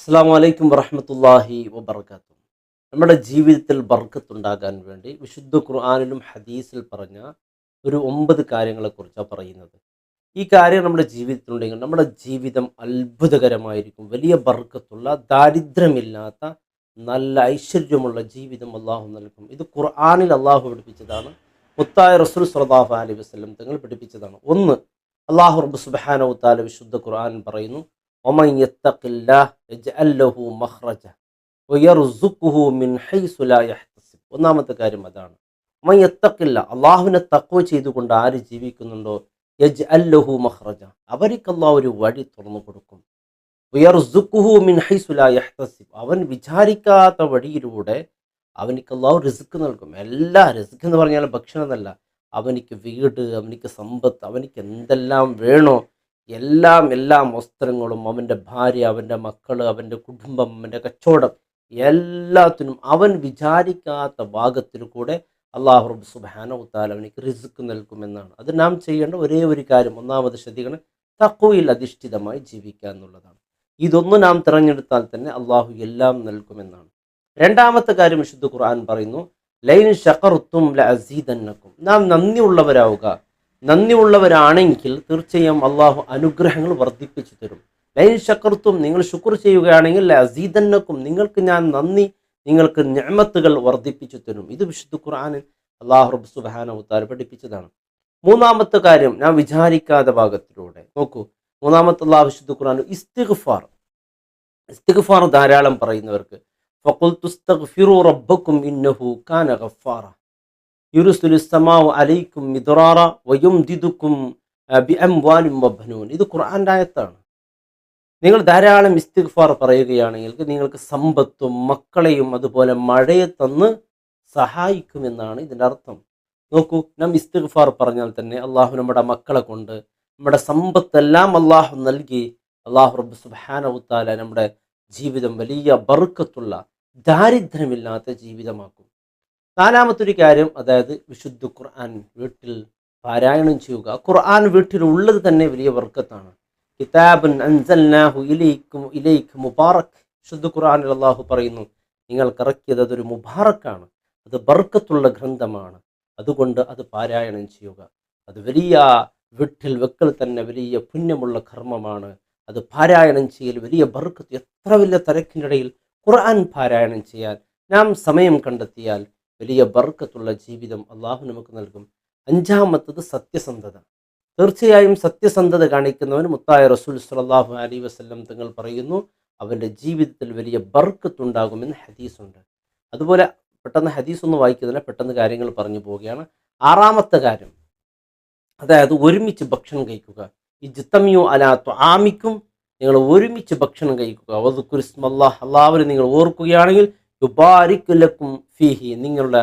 അസ്സാം വലൈക്കും വറഹമത്തല്ലാഹി വബർക്കാത്തു. നമ്മുടെ ജീവിതത്തിൽ ബർക്കത്തുണ്ടാകാൻ വേണ്ടി വിശുദ്ധ ഖുർആനിലും ഹദീസിൽ പറഞ്ഞ ഒരു 9 കാര്യങ്ങളെക്കുറിച്ചാണ് പറയുന്നത്. ഈ കാര്യം നമ്മുടെ ജീവിതത്തിലുണ്ടെങ്കിൽ നമ്മുടെ ജീവിതം അത്ഭുതകരമായിരിക്കും. വലിയ ബർക്കത്തുള്ള, ദാരിദ്ര്യമില്ലാത്ത, നല്ല ഐശ്വര്യമുള്ള ജീവിതം അള്ളാഹു നൽകും. ഇത് ഖുർആനിൽ അള്ളാഹു പഠിപ്പിച്ചതാണ്. മുത്തായ റസൂൽ സ്വല്ലല്ലാഹു അലൈഹി വസല്ലം തങ്ങൾ പഠിപ്പിച്ചതാണ്. ഒന്ന്, അള്ളാഹു റബ്ബ് സുബ്ഹാനഹു തആല വിശുദ്ധ ഖുർആനിൽ പറയുന്നു, ഒമൻ യത്തഖില്ലാഹ് യജ്അൽ ലഹു മഖ്റജ വയർസുഖുഹു മിൻ ഹൈസു ലാ യഹ്തസിബ്. ഒന്നാമത്തെ കാര്യം അതാണ്. ഒമൻ യത്തഖില്ല, അള്ളാഹുവിനെ തഖ്വ ചെയ്തുകൊണ്ട് ആര് ജീവിക്കുന്നുണ്ടോ, യജ്അൽ ലഹു മഖ്റജ, അവർക്ക് അള്ളാഹു ഒരു വഴി തുറന്നു കൊടുക്കും. വയർസുഖുഹു മിൻ ഹൈസു ലാ യഹ്തസിബ്, അവൻ വിചാരിക്കാത്ത വഴിയിലൂടെ അവനിക്ക് അള്ളാഹു റിസ്ക് നൽകും. എല്ലാ റിസ്ക് എന്ന് പറഞ്ഞാൽ ഭക്ഷണം എന്നല്ല, അവനിക്ക് വീട്, അവനിക്ക് സമ്പത്ത്, അവനിക്ക് എന്തെല്ലാം വേണോ എല്ലാം വസ്ത്രങ്ങളും, അവൻ്റെ ഭാര്യ, അവൻ്റെ മക്കൾ, അവൻ്റെ കുടുംബം, അവൻ്റെ കച്ചവടം, എല്ലാത്തിനും അവൻ വിചാരിക്കാത്ത ഭാഗത്തിൽ കൂടെ അള്ളാഹു റബ്ബ് സുബ്ഹാനഹു തആല അവനിക്ക് റിസ്ക് നൽകുമെന്നാണ്. അത് നാം ചെയ്യേണ്ട ഒരേ ഒരു കാര്യം, ഒന്നാമത് ശ്രദ്ധിക്കണം, തഖ്വയിൽ അധിഷ്ഠിതമായി ജീവിക്കുക എന്നുള്ളതാണ്. ഇതൊന്നും നാം തിരഞ്ഞെടുത്താൽ തന്നെ അള്ളാഹു എല്ലാം നൽകുമെന്നാണ്. രണ്ടാമത്തെ കാര്യം വിശുദ്ധ ഖുർആൻ പറയുന്നു, ലൈൻ ശഖർതും ലഅസീദന്നകും, നാം നന്ദിയുള്ളവരാവുക. നന്ദിയുള്ളവരാണെങ്കിൽ തീർച്ചയായും അള്ളാഹു അനുഗ്രഹങ്ങൾ വർദ്ധിപ്പിച്ചു തരും. ലൈൻ ശക്കർത്തും, നിങ്ങൾ ശുക്ർ ചെയ്യുകയാണെങ്കിൽ അസീദന്നക്കും, നിങ്ങൾക്ക് ഞാൻ നിങ്ങൾക്ക് നിഅമത്തുകൾ വർദ്ധിപ്പിച്ചു തരും. ഇത് വിശുദ്ധ ഖുർആനിൽ അള്ളാഹു റബ്ബ് സുബ്ഹാനഹു തആല പഠിപ്പിച്ചതാണ്. മൂന്നാമത്തെ കാര്യം, ഞാൻ വിചാരിക്കാത്ത ഭാഗത്തിലൂടെ നോക്കൂ. മൂന്നാമത്തെ അള്ളാഹു വിശുദ്ധ ഖുർആൻ ഇസ്തിഗ്ഫാർ ധാരാളം പറയുന്നവർക്ക്, ഫഖുൽതു ഇസ്തഗ്ഫിറു റബ്ബക്കും ഇന്നഹു കാന ഗഫാറ യുർസിലു സമാഉ അലൈക്കും മിദ്റാറ വയുംദിദുക്കും ബിഅംവാലിൻ വബനൂൻ. ഇത് ഖുർആന്റെ ആയത്താണ്. നിങ്ങൾ ധാരാളം ഇസ്തിഗ്ഫാർ പറയുകയാണെങ്കിൽ നിങ്ങൾക്ക് സമ്പത്തും മക്കളെയും അതുപോലെ മഴയെ തന്ന് സഹായിക്കുമെന്നാണ് ഇതിൻ്റെ അർത്ഥം. നോക്കൂ, നാം ഇസ്തിഗ്ഫാർ പറഞ്ഞാൽ തന്നെ അള്ളാഹു നമ്മുടെ മക്കളെ കൊണ്ട്, നമ്മുടെ സമ്പത്തെല്ലാം അള്ളാഹു നൽകി അള്ളാഹു റബ്ബ് സുബ്ഹാനഹു തആല നമ്മുടെ ജീവിതം വലിയ ബർക്കത്തുള്ള, ദാരിദ്ര്യമില്ലാത്ത ജീവിതമാക്കും. നാലാമത്തൊരു കാര്യം, അതായത് വിശുദ്ധ ഖുർആൻ വീട്ടിൽ പാരായണം ചെയ്യുക. ഖുർആൻ വീട്ടിലുള്ളത് തന്നെ വലിയ ബർക്കത്താണ്. കിതാബുൻ അൻസൽനാഹു ഇലൈക മുബാറക്, വിശുദ്ധ ഖുർആനിൽ അല്ലാഹു പറയുന്നു, നിങ്ങൾക്ക് ഇറക്കിയത് അതൊരു മുബാറക്കാണ്, അത് ബർക്കത്തുള്ള ഗ്രന്ഥമാണ്, അതുകൊണ്ട് അത് പാരായണം ചെയ്യുക. അത് വലിയ വീട്ടിൽ വെക്കൽ തന്നെ വലിയ പുണ്യമുള്ള കർമ്മമാണ്. അത് പാരായണം ചെയ്യൽ വലിയ ബർക്കത്ത്. എത്ര വലിയ തിരക്കിനിടയിൽ ഖുർആൻ പാരായണം ചെയ്യാൻ നാം സമയം കണ്ടെത്തിയാൽ വലിയ ബർക്കത്തുള്ള ജീവിതം അള്ളാഹു നമുക്ക് നൽകും. അഞ്ചാമത്തത് സത്യസന്ധത. തീർച്ചയായും സത്യസന്ധത കാണിക്കുന്നവന് മുത്തായ റസൂൽ സ്വല്ലല്ലാഹു അലൈഹി വസല്ലം തങ്ങൾ പറയുന്നു, അവൻ്റെ ജീവിതത്തിൽ വലിയ ബർക്കത്തുണ്ടാകുമെന്ന് ഹദീസുണ്ട്. അതുപോലെ പെട്ടെന്ന് ഹദീസ് ഒന്ന് വായിക്കുന്നതിന് പെട്ടെന്ന് കാര്യങ്ങൾ പറഞ്ഞു പോവുകയാണ്. ആറാമത്തെ കാര്യം, അതായത് ഒരുമിച്ച് ഭക്ഷണം കഴിക്കുക. ഇജ്തമിയു അലാ തുആമിക്കും, നിങ്ങൾ ഒരുമിച്ച് ഭക്ഷണം കഴിക്കുക. വദ്കുരിസ്മല്ലാഹ്, അല്ലാഹുവിനെ നിങ്ങൾ ഓർക്കുകയാണെങ്കിൽ യുബാരിക് ലക്കും ഫീഹി, നിങ്ങളുടെ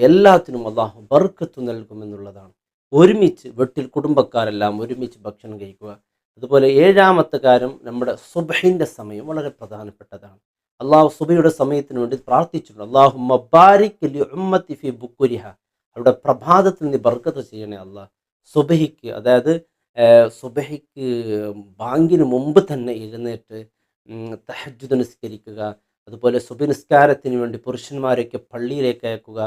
എല്ലാത്തിനും അള്ളാഹു ബർക്കത്ത് നൽകുമെന്നുള്ളതാണ്. ഒരുമിച്ച് വീട്ടിൽ കുടുംബക്കാരെല്ലാം ഒരുമിച്ച് ഭക്ഷണം കഴിക്കുക. അതുപോലെ ഏഴാമത്തെ കാര്യം, നമ്മുടെ സുബ്ഹിൻ്റെ സമയം വളരെ പ്രധാനപ്പെട്ടതാണ്. അള്ളാഹു സുബഹിയുടെ സമയത്തിന് വേണ്ടി പ്രാർത്ഥിച്ചിട്ടുണ്ട്, അല്ലാഹുമ്മ ബാരിക് ലി ഉമ്മത്തി ഫി ബുക്കുരിഹ, അവരുടെ പ്രഭാതത്തിൽ നീ ബർക്കത്ത് ചെയ്യണേ അള്ളാഹ്. സുബഹിക്ക്, അതായത് സുബഹിക്ക് ബാങ്കിന് മുമ്പ് തന്നെ എഴുന്നേറ്റ് തഹജ്ജുദ് നിസ്കരിക്കുക. അതുപോലെ സുബഹി നിസ്കാരത്തിന് വേണ്ടി പുരുഷന്മാരെയൊക്കെ പള്ളിയിലേക്ക് അയക്കുക.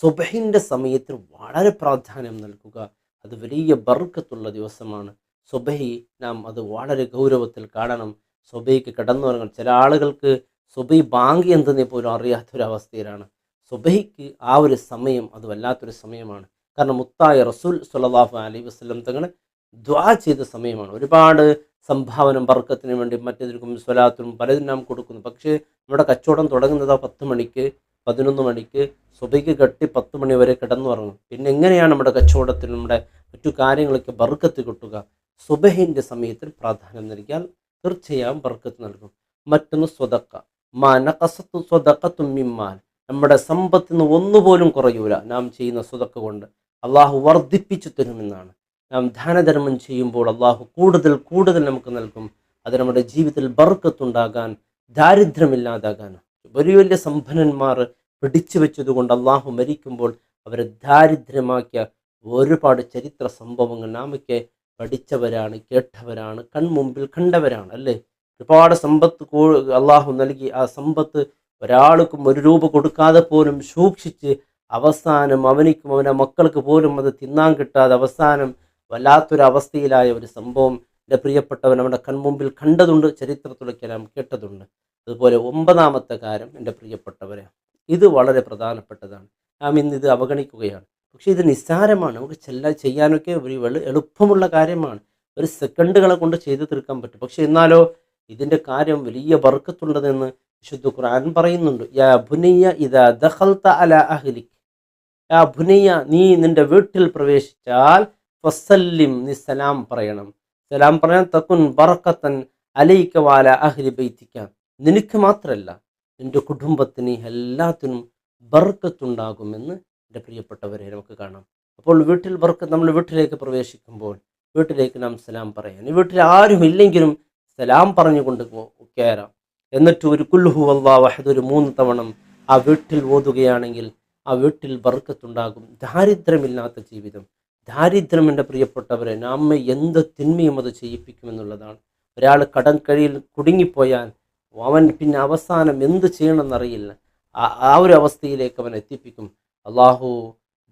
സുബഹിൻ്റെ സമയത്തിന് വളരെ പ്രാധാന്യം നൽകുക. അത് വലിയ ബർക്കത്തുള്ള ദിവസമാണ്. സുബഹി നാം അത് വളരെ ഗൗരവത്തിൽ കാണണം. സുബഹിക്ക് കിടന്നുറങ്ങണം. ചില ആളുകൾക്ക് സുബഹി ബാങ്ക് എന്തെന്നേ പോലും അറിയാത്തൊരവസ്ഥയിലാണ്. സുബഹിക്ക് ആ ഒരു സമയം അത് വല്ലാത്തൊരു സമയമാണ്. കാരണം മുത്തായ റസൂൽ സ്വല്ലല്ലാഹു അലൈഹി വസല്ലം തങ്ങൾ ദുആ ചെയ്ത സമയമാണ്. ഒരുപാട് സംഭാവന ബർക്കത്തിന് വേണ്ടി മറ്റേതിനും സ്വലാത്തിനും പലതിനും നാം കൊടുക്കുന്നു. പക്ഷേ നമ്മുടെ കച്ചവടം തുടങ്ങുന്നത് 10 മണിക്ക് 11 മണിക്ക്, സുബഹിക്ക് കെട്ടി 10 മണി വരെ കിടന്നുറങ്ങും. പിന്നെ എങ്ങനെയാണ് നമ്മുടെ കച്ചവടത്തിനും നമ്മുടെ മറ്റു കാര്യങ്ങളൊക്കെ ബർക്കത്ത് കിട്ടുക? സുബഹിൻ്റെ സമയത്തിൽ പ്രാധാന്യം നൽകിയാൽ തീർച്ചയായും ബർക്കത്ത് നൽകും. മറ്റൊന്ന് സ്വതക്ക, മാ നഖസത്തു സ്വതഖത്തും മിമ്മാൽ, നമ്മുടെ സമ്പത്തിന് ഒന്നുപോലും കുറയൂല നാം ചെയ്യുന്ന സ്വതക്ക കൊണ്ട്. അള്ളാഹു വർദ്ധിപ്പിച്ചു തരുമെന്നാണ്. നാം ദാനധർമ്മം ചെയ്യുമ്പോൾ അള്ളാഹു കൂടുതൽ കൂടുതൽ നമുക്ക് നൽകും. അത് നമ്മുടെ ജീവിതത്തിൽ ബർക്കത്തുണ്ടാകാൻ, ദാരിദ്ര്യമില്ലാതാകാൻ. വലിയ വലിയ സമ്പന്നന്മാർ പിടിച്ചു വെച്ചതുകൊണ്ട് അള്ളാഹു മരിക്കുമ്പോൾ അവരെ ദാരിദ്ര്യമാക്കിയ ഒരുപാട് ചരിത്ര സംഭവങ്ങൾ നാമൊക്കെ പഠിച്ചവരാണ്, കേട്ടവരാണ്, കൺമുമ്പിൽ കണ്ടവരാണ്, അല്ലേ? ഒരുപാട് സമ്പത്ത് അള്ളാഹു നൽകി. ആ സമ്പത്ത് ഒരാൾക്കും ഒരു രൂപ കൊടുക്കാതെ പോലും സൂക്ഷിച്ച് അവസാനം അവനിക്കും അവൻ്റെ മക്കൾക്ക് പോലും അത് തിന്നാൻ കിട്ടാതെ അവസാനം വല്ലാത്തൊരവസ്ഥയിലായ ഒരു സംഭവം എൻ്റെ പ്രിയപ്പെട്ടവൻ നമ്മുടെ കൺമുമ്പിൽ കണ്ടതുണ്ട്, ചരിത്രത്തിലൊക്കെ നാം കേട്ടതുണ്ട്. അതുപോലെ 9ാമത്തെ കാര്യം എൻ്റെ പ്രിയപ്പെട്ടവരെ, ഇത് വളരെ പ്രധാനപ്പെട്ടതാണ്. നാം ഇന്നിത് അവഗണിക്കുകയാണ്. പക്ഷേ ഇത് നിസ്സാരമാണ്, നമുക്ക് ചെയ്യാനൊക്കെ ഒരു എളുപ്പമുള്ള കാര്യമാണ്. ഒരു സെക്കൻഡുകളെ കൊണ്ട് ചെയ്തു തീർക്കാൻ പറ്റും. പക്ഷെ എന്നാലോ ഇതിൻ്റെ കാര്യം വലിയ ബർക്കത്തുള്ളതെന്ന് വിശുദ്ധ ഖുർആൻ പറയുന്നുണ്ട്. യാ ബുനയ്യ ഇദാ ദഖൽത അലാ അഹ്ലിക്, യാ ബുനയ്യ, നീ നിന്റെ വീട്ടിൽ പ്രവേശിച്ചാൽ ഫസല്ലിം, നീ സലാം പറയണം. സലാം പറയാൻ തക്കുൻ ബറക്കത്തൻ അലൈക വാല അഹ്ലി ബൈതിക, നിനക്ക് മാത്രമല്ല നിന്റെ കുടുംബത്തിന് എല്ലാത്തിനും ബർക്കത്തുണ്ടാകുമെന്ന് എൻ്റെ പ്രിയപ്പെട്ടവരെ നമുക്ക് കാണാം. അപ്പോൾ വീട്ടിൽ നമ്മൾ വീട്ടിലേക്ക് പ്രവേശിക്കുമ്പോൾ വീട്ടിലേക്ക് നാം സലാം പറയാൻ, ഈ വീട്ടിൽ ആരും ഇല്ലെങ്കിലും സലാം പറഞ്ഞുകൊണ്ട് കയറാം. എന്നിട്ട് ഒരു കുൽഹു അല്ലാഹു അഹദ് ഒരു 3 തവണ ആ വീട്ടിൽ ഓതുകയാണെങ്കിൽ ആ വീട്ടിൽ ബർക്കത്തുണ്ടാകും. ദാരിദ്ര്യമില്ലാത്ത ജീവിതം. ദാരിദ്ര്യം എൻ്റെ പ്രിയപ്പെട്ടവരെ നമ്മെ എന്ത് തിന്മയും അത് ചെയ്യിപ്പിക്കുമെന്നുള്ളതാണ്. ഒരാൾ കടക്കഴിയിൽ കുടുങ്ങിപ്പോയാൽ അവൻ പിന്നെ അവസാനം എന്ത് ചെയ്യണമെന്നറിയില്ല. ആ ഒരു അവസ്ഥയിലേക്ക് അവൻ എത്തിപ്പിക്കും. അള്ളാഹു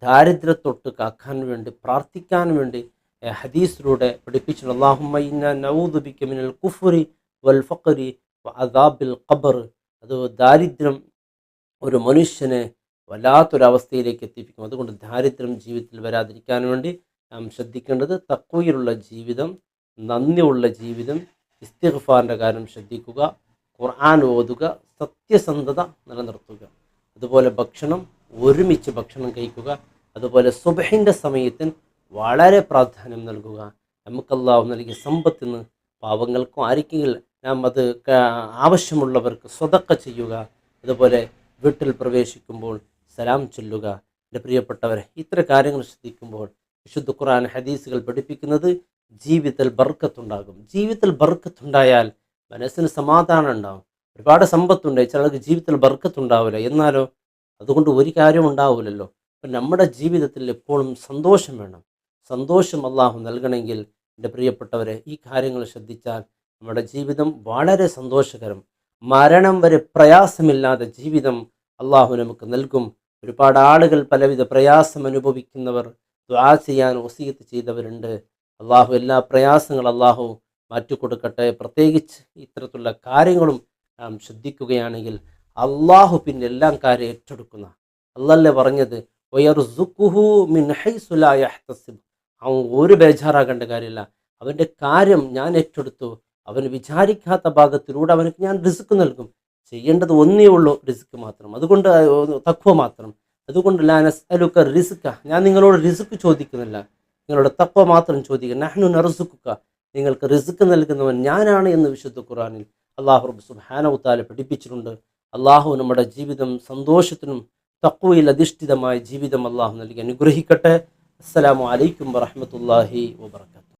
ദാരിദ്ര്യത്തൊട്ട് കാക്കാൻ വേണ്ടി പ്രാർത്ഥിക്കാൻ വേണ്ടി ഹദീസിലൂടെ പഠിപ്പിച്ചു. അല്ലാഹുമ്മ ഇന്നാ നഊദു ബിക മിനൽ കുഫ്രി വൽ ഫഖ്രി വഅദാബിൽ ഖബർ. അത് ദാരിദ്ര്യം ഒരു മനുഷ്യനെ വല്ലാത്തൊരവസ്ഥയിലേക്ക് എത്തിപ്പിക്കും. അതുകൊണ്ട് ദാരിദ്ര്യം ജീവിതത്തിൽ വരാതിരിക്കാൻ വേണ്ടി നാം ശ്രദ്ധിക്കേണ്ടത് തഖ്വയിലുള്ള ജീവിതം, നന്ദിയുള്ള ജീവിതം, ഇസ്തിഗ്ഫാറിൻ്റെ കാര്യം ശ്രദ്ധിക്കുക, ഖുർആൻ ഓതുക, സത്യസന്ധത നിലനിർത്തുക. അതുപോലെ ഭക്ഷണം ഒരുമിച്ച് ഭക്ഷണം കഴിക്കുക. അതുപോലെ സുബ്ഹിൻ്റെ സമയത്തിന് വളരെ പ്രാധാന്യം നൽകുക. നമുക്ക് അല്ലാഹു നൽകിയ സമ്പത്തിന് പാവങ്ങൾക്കും ആർക്കെങ്കിലും നാം അത് ആവശ്യമുള്ളവർക്ക് സ്വതക്ക ചെയ്യുക. അതുപോലെ വീട്ടിൽ പ്രവേശിക്കുമ്പോൾ സലാം ചൊല്ലുക. എൻ്റെ പ്രിയപ്പെട്ടവരെ, ഇത്ര കാര്യങ്ങൾ ശ്രദ്ധിക്കുമ്പോൾ വിശുദ്ധ ഖുർആൻ ഹദീസുകൾ പഠിപ്പിക്കുന്നത് ജീവിതത്തിൽ ബർക്കത്തുണ്ടാകും. ജീവിതത്തിൽ ബർക്കത്തുണ്ടായാൽ മനസ്സിന് സമാധാനം ഉണ്ടാകും. ഒരുപാട് സമ്പത്തുണ്ട്, ചിലർക്ക് ജീവിതത്തിൽ ബർക്കത്തുണ്ടാവില്ല. എന്നാലോ അതുകൊണ്ട് ഒരു കാര്യം ഉണ്ടാവില്ലല്ലോ. അപ്പം നമ്മുടെ ജീവിതത്തിൽ എപ്പോഴും സന്തോഷം വേണം. സന്തോഷം അള്ളാഹു നൽകണമെങ്കിൽ എൻ്റെ പ്രിയപ്പെട്ടവരെ ഈ കാര്യങ്ങൾ ശ്രദ്ധിച്ചാൽ നമ്മുടെ ജീവിതം വളരെ സന്തോഷകരം, മരണം വരെ പ്രയാസമില്ലാതെ ജീവിതം അള്ളാഹു നമുക്ക് നൽകും. ഒരുപാട് ആളുകൾ പലവിധ പ്രയാസം അനുഭവിക്കുന്നവർ ദുആ ചെയ്യാൻ വസിയത്ത് ചെയ്തവരുണ്ട്. അള്ളാഹു എല്ലാ പ്രയാസങ്ങളും അള്ളാഹു മാറ്റിക്കൊടുക്കട്ടെ. പ്രത്യേകിച്ച് ഇത്തരത്തിലുള്ള കാര്യങ്ങളും നാം ശ്രദ്ധിക്കുകയാണെങ്കിൽ അള്ളാഹു പിന്നെ എല്ലാം കാര്യം ഏറ്റെടുക്കുന്ന അള്ളല്ലേ പറഞ്ഞത് വയർസുഖുഹു മിൻ ഹൈസു ലാ യഹ്തസിബ്. അവൻ ഒരു ബേജാറാകേണ്ട കാര്യമില്ല, അവൻ്റെ കാര്യം ഞാൻ ഏറ്റെടുത്തു. അവൻ വിചാരിക്കാത്ത ഭാഗത്തിലൂടെ അവനക്ക് ഞാൻ റിസ്ക് നൽകും. ചെയ്യേണ്ടത് ഒന്നേ ഉള്ളൂ, റിസ്ക് മാത്രം. അതുകൊണ്ട് തഖ്വ മാത്രം. അതുകൊണ്ട് ലാ നസ്അലുക റിസ്ക, ഞാൻ നിങ്ങളോട് റിസ്ക് ചോദിക്കുന്നില്ല, നിങ്ങളുടെ തഖ്വ മാത്രം ചോദിക്കുക. നഹ്നു നർസുഖുക, നിങ്ങൾക്ക് റിസ്ക് നൽകുന്നവൻ ഞാനാണ് എന്ന് വിശുദ്ധ ഖുർആനിൽ അല്ലാഹു റബ്ബ് സുബ്ഹാനഹു തആല പഠിപ്പിച്ചിട്ടുണ്ട്. അള്ളാഹു നമ്മുടെ ജീവിതം സന്തോഷത്തിനും തഖ്വയിൽ അധിഷ്ഠിതമായ ജീവിതം അള്ളാഹു നൽകി അനുഗ്രഹിക്കട്ടെ. അസ്സലാമു അലൈക്കും വറഹ്മത്തുള്ളാഹി വബറകാതുഹു.